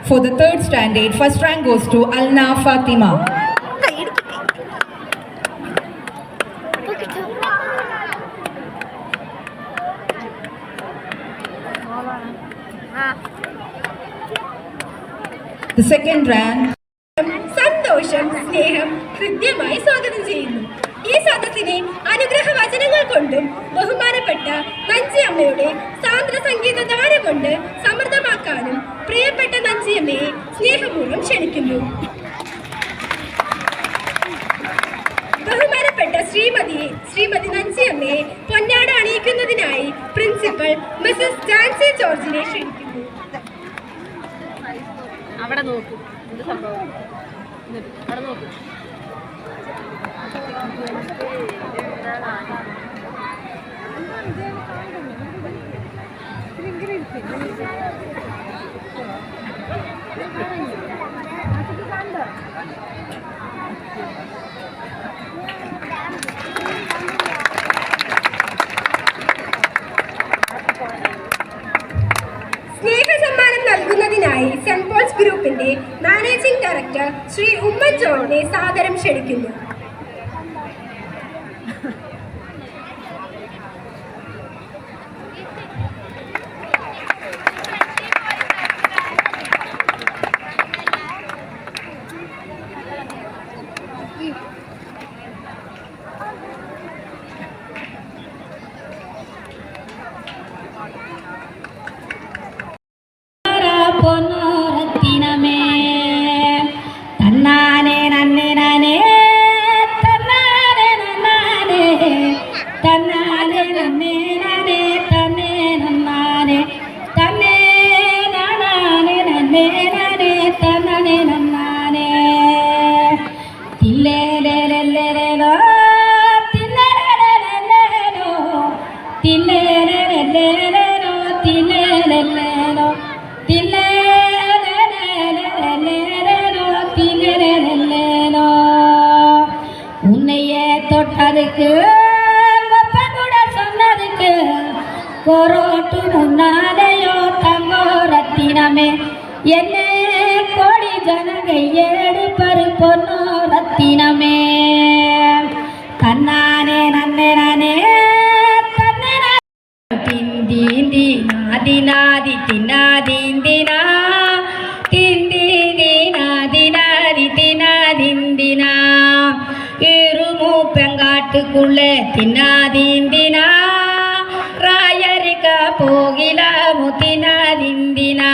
For the third standard, first rank goes to Alna Fatima. The second rank. സന്തോഷം സ്നേഹം ഹൃദ്യമായി സ്വാഗതം ചെയ്യുന്നു. ഈ സദസ്സിനെ അനുഗ്രഹ വചനങ്ങൾ കൊണ്ടും ബഹുമാനപ്പെട്ട നഞ്ചിയമ്മയുടെ സാന്ദ്ര സംഗീത ധാര കൊണ്ട് സമൃദ്ധമാക്കാനും പ്രിയപ്പെട്ട നഞ്ചിയമ്മയെ സ്നേഹപൂർവ്വം ക്ഷണിക്കുന്നു. ബഹുമാനപ്പെട്ട ശ്രീമതി നഞ്ചിയമ്മയെ പൊന്നാട അണിയിക്കുന്നതിനായി പ്രിൻസിപ്പൽ മിസസ് ജാൻസി ജോർജിനെ ക്ഷണിക്കുന്നു. അവിടെ നോക്കൂ, എന്ത് സംഭവം അവിടെ നോക്കൂ. സ്നേഹസമ്മാനം നൽകുന്നതിനായി സെന്റ് പോൾസ് ഗ്രൂപ്പിന്റെ മാനേജിംഗ് ഡയറക്ടർ ശ്രീ ഉമ്മൻ ജോണിനെ സാദരം ക്ഷണിക്കുന്നു. பொன்னோரத்தினமே தன்னானே நன்னே நானே தன்னானே நன்னானே தன்னானே நன்னே நானே தன்னே நன்னானே தன்னே நானே நன்னே நானே தன்னே நன்னானே தில்லேலேலேலேலோ தில்லேலேலேலேலோ தில்லேலேலேலேலோ தில்லேலேலேலோ உன்னையே தொட்டதுக்கு கூட சொன்னதுக்கு கொரோட்டு முன்னாலேயோ தங்கோ ரத்தினமே என்ன கோடி ஜனங்க ஏடுப்பரு பொன்னோ ரத்தினமே தன்னானே நன்னே நானே திந்தி நாதி நாதி தின்னாதிந்தினா திந்தி நாதி நாதி தினாதிந்தினா இருமூ பெங்காட்டுக்குள்ளே தின்னாதிந்தினா ராயரிக்க போகிலாமு தினாதிந்தினா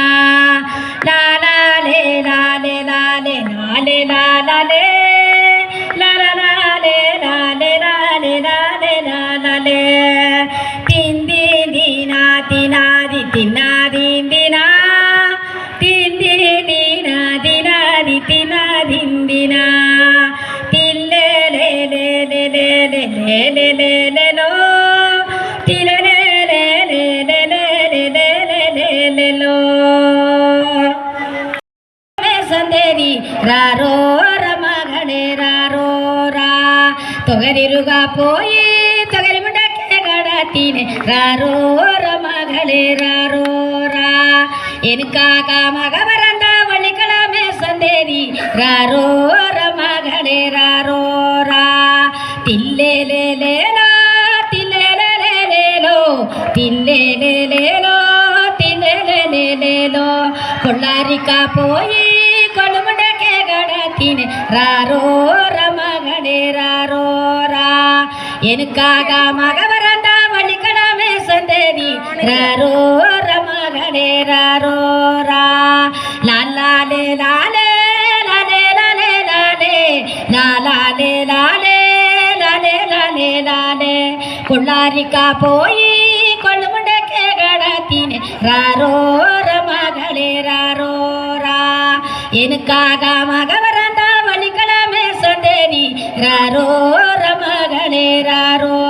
லாலே லாலே லாலே லாலே லாலே லாலே லாலே லாலே லாலே லாலே லாலே தின்னாதி தின்னாதிந்தினா தின்னாதி தின்னாதிந்தினா தில்லேலேலேலேலேலேலேலேலோ தில்லேலேலேலேலேலேலேலோ சந்தேரி ராரோ ரமகளே ராரோ ரா தொகரிருகா போய் தொகரி முண்டக்கே கடத்தினே ராரோ ரமகளே ராரோ ரா எனக்காக மக வரந்த வள்ளிக்கிழமை சந்தேரி ராரோ ரமகளே ராரோ ரா தில்லேலேலேலோ தில்லேலேலேலோ தில்லேலேலேலோ தில்லேலேலேலோ கொள்ளாரிக்கா போய் கொள்ளுமுண்டக்கே கடத்தினே ராரோ ரமகளே ராரோ ரா எனக்காக மக வரந்த வள்ளிக்கிழமை சந்தேரி ராரோ ரமகளே ராரோ ரா லாலே லாலே லாலே லாலே லாலே லாலே லாலே லாலே லாலே லாலே கொள்ளாரிக்கா போய் கொள்ளுமுண்டக்கே கடத்தினே ராரோ ரமகளே ராரோ ரா எனக்காக மக வரந்த வள்ளிக்கிழமை சந்தேரி ராரோ ரமகளே ராரோ